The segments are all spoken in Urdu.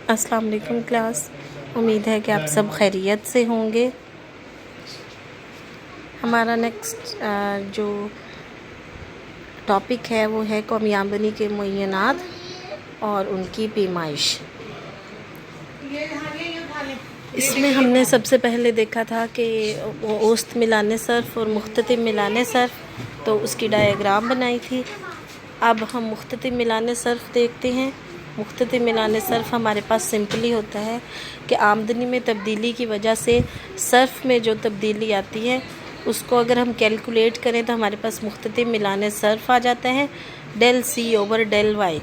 السلام علیکم کلاس، امید ہے کہ آپ سب خیریت سے ہوں گے۔ ہمارا نیکسٹ جو ٹاپک ہے وہ ہے قومی آمدنی کے معینات اور ان کی پیمائش۔ اس میں ہم نے سب سے پہلے دیکھا تھا کہ اوسط میلان صرف اور مختتم میلان صرف، تو اس کی ڈائیگرام بنائی تھی۔ اب ہم مختتم میلان صرف دیکھتے ہیں۔ مختتم میلان صرف ہمارے پاس سمپلی ہوتا ہے کہ آمدنی میں تبدیلی کی وجہ سے صرف میں جو تبدیلی آتی ہے اس کو اگر ہم کیلکولیٹ کریں تو ہمارے پاس مختتم میلان صرف آ جاتا ہے ڈیل سی اوور ڈیل وائی۔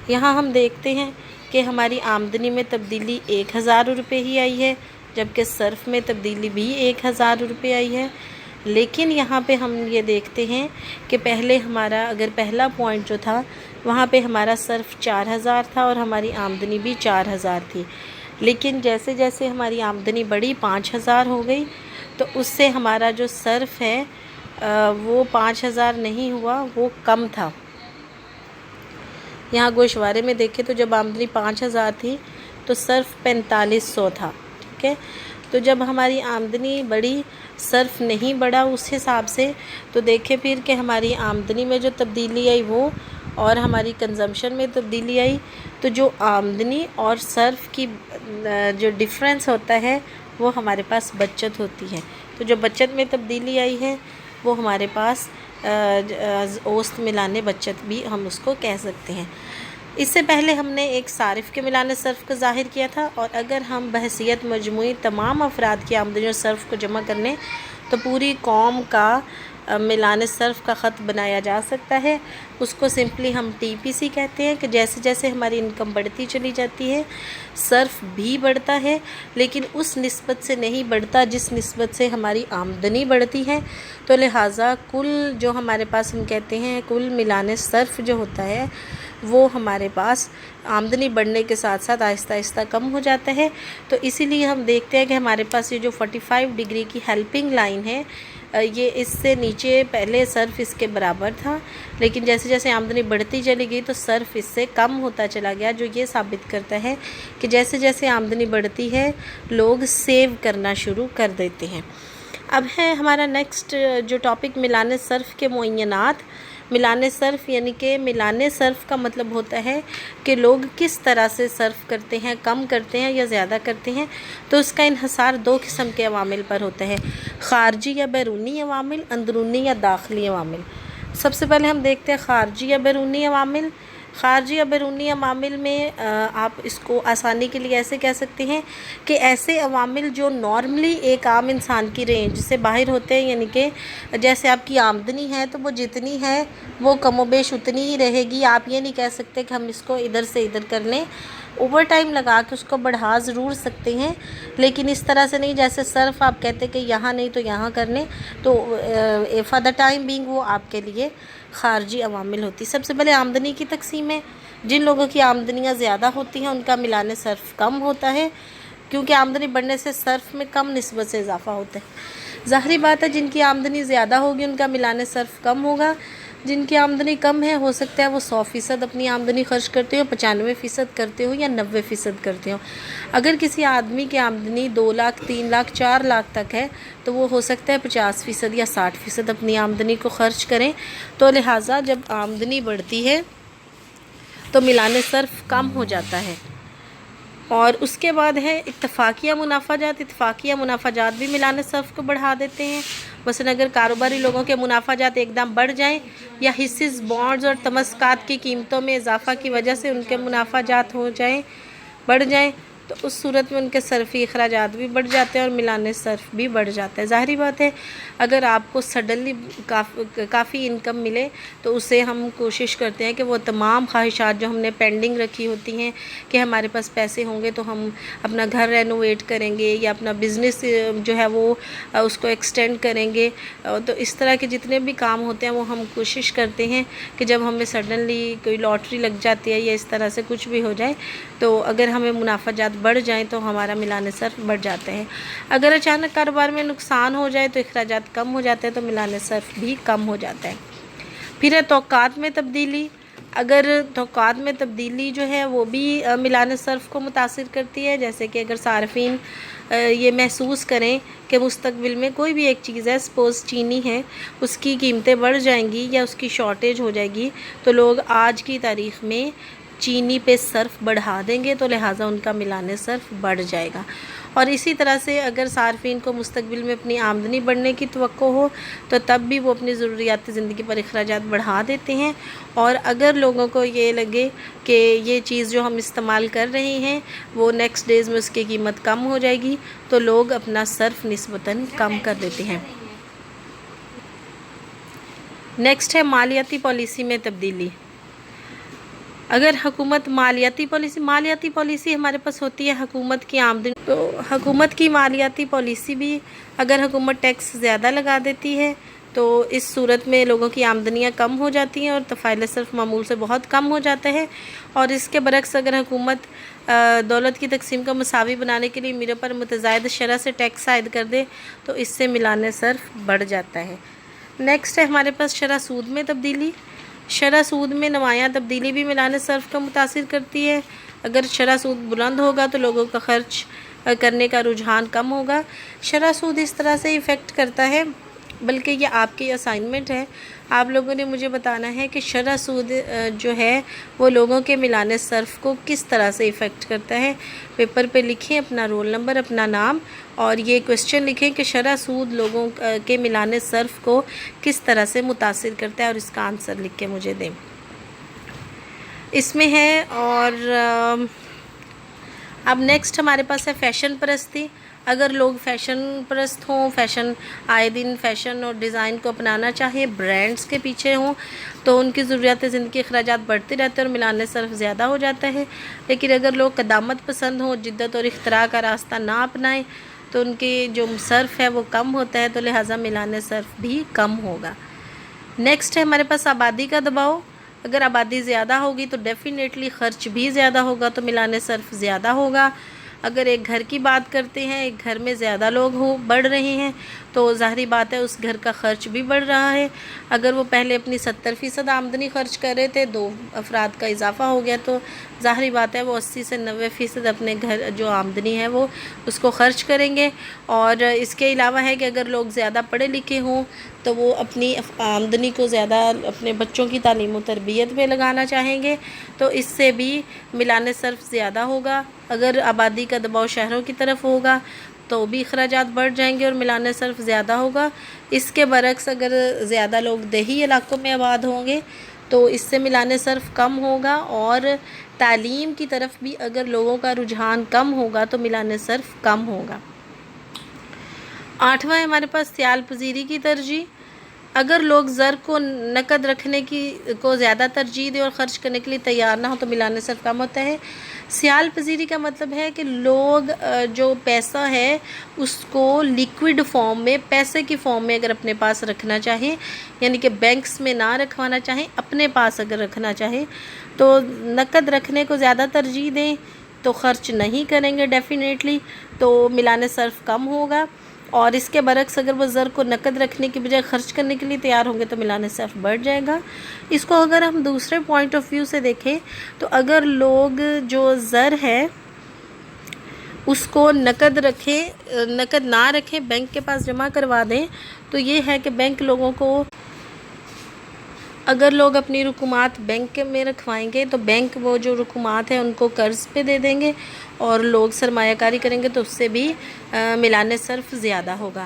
یہاں ہم دیکھتے ہیں کہ ہماری آمدنی میں تبدیلی 1000 روپے ہی آئی ہے، جبکہ صرف میں تبدیلی بھی 1000 روپے آئی ہے۔ لیکن یہاں پہ ہم یہ دیکھتے ہیں کہ پہلے ہمارا اگر پہلا پوائنٹ جو تھا وہاں پہ ہمارا صرف 4000 تھا اور ہماری آمدنی بھی 4000 تھی، لیکن جیسے جیسے ہماری آمدنی بڑھی 5000 ہو گئی تو اس سے ہمارا جو صرف ہے وہ 5000 نہیں ہوا، وہ کم تھا۔ یہاں گوشوارے میں دیکھیں تو جب آمدنی 5000 تھی تو صرف 4500 تھا، ٹھیک ہے۔ تو جب ہماری آمدنی بڑھی صرف نہیں بڑھا اس حساب سے، تو دیکھیں پھر کہ ہماری آمدنی میں جو تبدیلی آئی وہ اور ہماری کنزمپشن میں تبدیلی آئی، تو جو آمدنی اور صرف کی جو ڈفرینس ہوتا ہے وہ ہمارے پاس بچت ہوتی ہے۔ تو جو بچت میں تبدیلی آئی ہے وہ ہمارے پاس اوسط میلان بچت بھی ہم اس کو کہہ سکتے ہیں۔ اس سے پہلے ہم نے ایک صارف کے میلان صرف کو ظاہر کیا تھا، اور اگر ہم بحیثیت مجموعی تمام افراد کی آمدنی اور صرف کو جمع کر لیں تو پوری قوم کا میلان صرف کا خط بنایا جا سکتا ہے۔ اس کو سمپلی ہم ٹی پی سی کہتے ہیں کہ جیسے جیسے ہماری انکم بڑھتی چلی جاتی ہے صرف بھی بڑھتا ہے، لیکن اس نسبت سے نہیں بڑھتا جس نسبت سے ہماری آمدنی بڑھتی ہے۔ تو لہٰذا کل جو ہمارے پاس ہم کہتے ہیں کل میلان صرف جو ہوتا ہے وہ ہمارے پاس آمدنی بڑھنے کے ساتھ ساتھ آہستہ آہستہ کم ہو جاتا ہے۔ تو اسی لیے ہم دیکھتے ہیں کہ ہمارے پاس یہ جو 45 ڈگری کی ہیلپنگ لائن ہے یہ اس سے نیچے پہلے صرف اس کے برابر تھا، لیکن جیسے جیسے آمدنی بڑھتی چلی گئی تو صرف اس سے کم ہوتا چلا گیا، جو یہ ثابت کرتا ہے کہ جیسے جیسے آمدنی بڑھتی ہے لوگ سیو کرنا شروع کر دیتے ہیں۔ اب ہے ہمارا نیکسٹ جو ٹاپک میلان صرف کے معینات۔ میلان صرف یعنی کہ میلان صرف کا مطلب ہوتا ہے کہ لوگ کس طرح سے صرف کرتے ہیں، کم کرتے ہیں یا زیادہ کرتے ہیں۔ تو اس کا انحصار 2 قسم کے عوامل پر ہوتا ہے، خارجی یا بیرونی عوامل، اندرونی یا داخلی عوامل۔ سب سے پہلے ہم دیکھتے ہیں خارجی یا بیرونی عوامل۔ خارجی یا بیرونی عوامل میں آپ اس کو آسانی کے لیے ایسے کہہ سکتے ہیں کہ ایسے عوامل جو نارملی ایک عام انسان کی رینج سے باہر ہوتے ہیں، یعنی کہ جیسے آپ کی آمدنی ہے تو وہ جتنی ہے وہ کم و بیش اتنی ہی رہے گی۔ آپ یہ نہیں کہہ سکتے کہ ہم اس کو ادھر سے ادھر کر لیں، اوور ٹائم لگا کے اس کو بڑھا ضرور سکتے ہیں، لیکن اس طرح سے نہیں جیسے صرف آپ کہتے کہ یہاں نہیں تو یہاں کر لیں، تو فار دا ٹائم بینگ وہ آپ کے لیے خارجی عوامل ہوتی۔ سب سے پہلے آمدنی کی تقسیم ہے۔ جن لوگوں کی آمدنیاں زیادہ ہوتی ہیں ان کا میلان صرف کم ہوتا ہے، کیونکہ آمدنی بڑھنے سے صرف میں کم نسبت سے اضافہ ہوتا ہے۔ ظاہری بات ہے جن کی آمدنی زیادہ ہوگی ان کا میلان صرف کم ہوگا، جن کی آمدنی کم ہے ہو سکتا ہے وہ 100% اپنی آمدنی خرچ کرتے ہو، 95% کرتے ہو یا 90% کرتے ہو۔ اگر کسی آدمی کی آمدنی 2 لاکھ 3 لاکھ 4 لاکھ تک ہے تو وہ ہو سکتا ہے 50% یا 60% اپنی آمدنی کو خرچ کریں۔ تو لہٰذا جب آمدنی بڑھتی ہے تو میلان صرف کم ہو جاتا ہے۔ اور اس کے بعد ہے اتفاقیہ منافع جات۔ اتفاقیہ منافع جات بھی میلان صرف کو بڑھا دیتے ہیں۔ مثلا اگر کاروباری لوگوں کے منافع جات ایک دم بڑھ جائیں یا حصص، بانڈز اور تمسکات کی قیمتوں میں اضافہ کی وجہ سے ان کے منافع جات بڑھ جائیں تو اس صورت میں ان کے صرفی اخراجات بھی بڑھ جاتے ہیں اور میلان صرف بھی بڑھ جاتا ہے۔ ظاہری بات ہے اگر آپ کو سڈنلی کافی انکم ملے تو اسے ہم کوشش کرتے ہیں کہ وہ تمام خواہشات جو ہم نے پینڈنگ رکھی ہوتی ہیں کہ ہمارے پاس پیسے ہوں گے تو ہم اپنا گھر رینوویٹ کریں گے یا اپنا بزنس جو ہے وہ اس کو ایکسٹینڈ کریں گے، تو اس طرح کے جتنے بھی کام ہوتے ہیں وہ ہم کوشش کرتے ہیں کہ جب ہمیں سڈنلی کوئی لاٹری لگ جاتی ہے یا اس طرح سے کچھ بھی ہو جائے تو اگر ہمیں منافع جات بڑھ جائیں تو ہمارا میلان صرف بڑھ جاتا ہے۔ اگر اچانک کاروبار میں نقصان ہو جائے تو اخراجات کم ہو جاتے ہیں تو میلان صرف بھی کم ہو جاتا ہے۔ پھر ہے توقعات میں تبدیلی۔ اگر توقعات میں تبدیلی جو ہے وہ بھی ملان صرف کو متاثر کرتی ہے، جیسے کہ اگر صارفین یہ محسوس کریں کہ مستقبل میں کوئی بھی ایک چیز ہے، سپوز چینی ہے، اس کی قیمتیں بڑھ جائیں گی یا اس کی شارٹیج ہو جائے گی، تو لوگ آج کی تاریخ میں چینی پہ صرف بڑھا دیں گے، تو لہٰذا ان کا ملان صرف بڑھ جائے گا۔ اور اسی طرح سے اگر صارفین کو مستقبل میں اپنی آمدنی بڑھنے کی توقع ہو تو تب بھی وہ اپنی ضروریات زندگی پر اخراجات بڑھا دیتے ہیں، اور اگر لوگوں کو یہ لگے کہ یہ چیز جو ہم استعمال کر رہے ہیں وہ نیکسٹ ڈیز میں اس کی قیمت کم ہو جائے گی تو لوگ اپنا صرف نسبتاً کم کر دیتے ہیں۔ نیکسٹ ہے مالیاتی پالیسی میں تبدیلی۔ اگر حکومت مالیاتی پالیسی ہمارے پاس ہوتی ہے حکومت کی آمدنی، تو حکومت کی مالیاتی پالیسی بھی اگر حکومت ٹیکس زیادہ لگا دیتی ہے تو اس صورت میں لوگوں کی آمدنیاں کم ہو جاتی ہیں اور تفاعل صرف معمول سے بہت کم ہو جاتا ہے، اور اس کے برعکس اگر حکومت دولت کی تقسیم کو مساوی بنانے کے لیے میرے پر متزائد شرح سے ٹیکس عائد کر دے تو اس سے ملان صرف بڑھ جاتا ہے۔ نیکسٹ ہے ہمارے پاس شرح سود میں تبدیلی۔ شرح سود میں نمایاں تبدیلی بھی ملان صرف کو متاثر کرتی ہے۔ اگر شرح سود بلند ہوگا تو لوگوں کا خرچ کرنے کا رجحان کم ہوگا۔ شرح سود اس طرح سے ایفیکٹ کرتا ہے، بلکہ یہ آپ کی اسائنمنٹ ہے، آپ لوگوں نے مجھے بتانا ہے کہ شرح سود جو ہے وہ لوگوں کے ملان صرف کو کس طرح سے ایفیکٹ کرتا ہے۔ پیپر پہ لکھیں اپنا رول نمبر، اپنا نام، اور یہ کویسچن لکھیں کہ شرح سود لوگوں کے ملان صرف کو کس طرح سے متاثر کرتا ہے، اور اس کا آنسر لکھ کے مجھے دیں۔ اس میں ہے، اور اب نیکسٹ ہمارے پاس ہے فیشن پرستی۔ اگر لوگ فیشن پرست ہوں، فیشن آئے دن فیشن اور ڈیزائن کو اپنانا چاہے، برانڈز کے پیچھے ہوں، تو ان کی ضروریات زندگی اخراجات بڑھتے رہتے ہیں اور ملان صرف زیادہ ہو جاتا ہے۔ لیکن اگر لوگ قدامت پسند ہوں، جدت اور اختراع کا راستہ نہ اپنائیں تو ان کی جو صرف ہے وہ کم ہوتا ہے، تو لہٰذا ملان صرف بھی کم ہوگا۔ نیکسٹ ہے ہمارے پاس آبادی کا دباؤ۔ اگر آبادی زیادہ ہوگی تو ڈیفینیٹلی خرچ بھی زیادہ ہوگا، تو ملان صرف زیادہ ہوگا۔ اگر ایک گھر کی بات کرتے ہیں، ایک گھر میں زیادہ لوگ بڑھ رہے ہیں تو ظاہری بات ہے اس گھر کا خرچ بھی بڑھ رہا ہے۔ اگر وہ پہلے اپنی 70% آمدنی خرچ کر رہے تھے، 2 افراد کا اضافہ ہو گیا، تو ظاہری بات ہے وہ 80 سے 90% اپنے گھر جو آمدنی ہے وہ اس کو خرچ کریں گے۔ اور اس کے علاوہ ہے کہ اگر لوگ زیادہ پڑھے لکھے ہوں تو وہ اپنی آمدنی کو زیادہ اپنے بچوں کی تعلیم و تربیت میں لگانا چاہیں گے، تو اس سے بھی ملان صرف زیادہ ہوگا۔ اگر آبادی کا دباؤ شہروں کی طرف ہوگا تو بھی اخراجات بڑھ جائیں گے اور ملان صرف زیادہ ہوگا۔ اس کے برعکس اگر زیادہ لوگ دیہی علاقوں میں آباد ہوں گے تو اس سے ملان صرف کم ہوگا، اور تعلیم کی طرف بھی اگر لوگوں کا رجحان کم ہوگا تو ملان صرف کم ہوگا۔ 8واں ہے ہمارے پاس سیال پذیری کی ترجیح۔ اگر لوگ زر کو نقد رکھنے کو زیادہ ترجیح دیں اور خرچ کرنے کے لیے تیار نہ ہو تو ملان صرف کم ہوتا ہے۔ سیال پذیری کا مطلب ہے کہ لوگ جو پیسہ ہے اس کو لیکوڈ فارم میں، پیسے کی فارم میں اگر اپنے پاس رکھنا چاہیں، یعنی کہ بینکس میں نہ رکھوانا چاہیں، اپنے پاس اگر رکھنا چاہیں تو نقد رکھنے کو زیادہ ترجیح دیں تو خرچ نہیں کریں گے ڈیفینیٹلی، تو ملان صرف کم ہوگا۔ اور اس کے برعکس اگر وہ زر کو نقد رکھنے کی بجائے خرچ کرنے کے لیے تیار ہوں گے تو ملان صرف بڑھ جائے گا۔ اس کو اگر ہم دوسرے پوائنٹ آف ویو سے دیکھیں تو اگر لوگ جو زر ہے اس کو نقد نہ رکھیں، بینک کے پاس جمع کروا دیں، تو یہ ہے کہ بینک لوگوں کو، اگر لوگ اپنی رقومات بینک میں رکھوائیں گے تو بینک وہ جو رقومات ہیں ان کو قرض پہ دے دیں گے اور لوگ سرمایہ کاری کریں گے تو اس سے بھی ملان صرف زیادہ ہوگا۔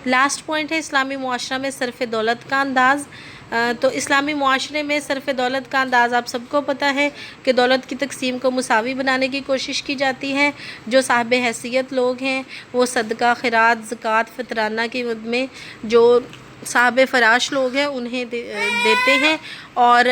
لاسٹ پوائنٹ ہے اسلامی معاشرہ میں صرف دولت کا انداز۔ تو اسلامی معاشرے میں صرف دولت کا انداز آپ سب کو پتہ ہے کہ دولت کی تقسیم کو مساوی بنانے کی کوشش کی جاتی ہے۔ جو صاحب حیثیت لوگ ہیں وہ صدقہ، خیرات، زکوٰۃ، فطرانہ کی مد میں جو صاحب فراش لوگ ہیں انہیں دیتے ہیں، اور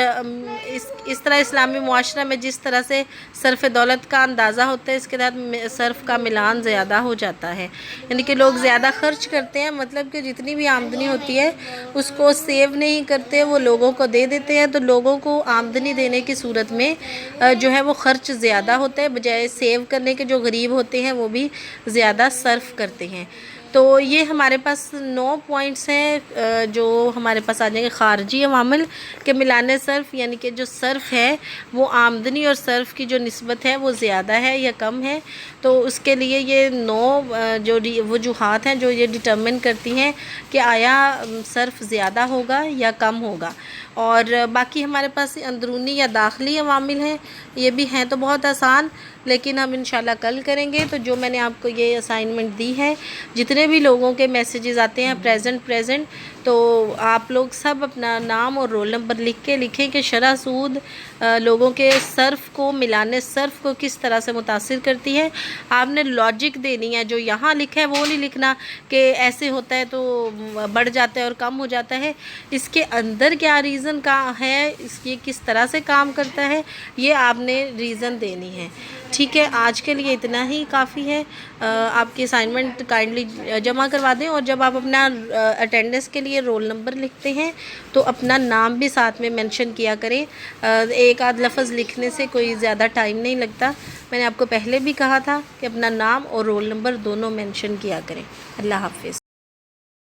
اس طرح اسلامی معاشرہ میں جس طرح سے صرف دولت کا اندازہ ہوتا ہے اس کے تحت صرف کا ملان زیادہ ہو جاتا ہے، یعنی کہ لوگ زیادہ خرچ کرتے ہیں، مطلب کہ جتنی بھی آمدنی ہوتی ہے اس کو سیو نہیں کرتے، وہ لوگوں کو دے دیتے ہیں، تو لوگوں کو آمدنی دینے کی صورت میں جو ہے وہ خرچ زیادہ ہوتا ہے، بجائے سیو کرنے کے جو غریب ہوتے ہیں وہ بھی زیادہ صرف کرتے ہیں۔ تو یہ ہمارے پاس 9 پوائنٹس ہیں جو ہمارے پاس آ جائیں گے. خارجی عوامل کے ملان صرف یعنی کہ جو صرف ہے وہ آمدنی اور صرف کی جو نسبت ہے وہ زیادہ ہے یا کم ہے. تو اس کے لیے یہ 9 جو وجوہات ہیں جو یہ ڈٹرمن کرتی ہیں کہ آیا صرف زیادہ ہوگا یا کم ہوگا. اور باقی ہمارے پاس اندرونی یا داخلی عوامل ہیں، یہ بھی ہیں تو بہت آسان، لیکن ہم انشاءاللہ کل کریں گے. تو جو میں نے آپ کو یہ اسائنمنٹ دی ہے، جتنے بھی لوگوں کے میسیجز آتے ہیں پریزنٹ، تو آپ لوگ سب اپنا نام اور رول نمبر لکھ کے لکھیں کہ شرح سود لوگوں کے صرف کو ملانے صرف کو کس طرح سے متاثر کرتی ہے. آپ نے لاجک دینی ہے، جو یہاں لکھا ہے وہ نہیں لکھنا کہ ایسے ہوتا ہے تو بڑھ جاتا ہے اور کم ہو جاتا ہے. اس کے اندر کیا ریزن کا ہے، اس کی کس طرح سے کام کرتا ہے، یہ آپ نے ریزن دینی ہے. ٹھیک ہے، آج کے لیے اتنا ہی کافی ہے. آپ کی اسائنمنٹ کائنڈلی جمع کروا دیں، اور جب آپ اپنا اٹینڈنس کے لیے رول نمبر لکھتے ہیں تو اپنا نام بھی ساتھ میں مینشن کیا کریں. ایک آدھ لفظ لکھنے سے کوئی زیادہ ٹائم نہیں لگتا. میں نے آپ کو پہلے بھی کہا تھا کہ اپنا نام اور رول نمبر دونوں مینشن کیا کریں. اللہ حافظ.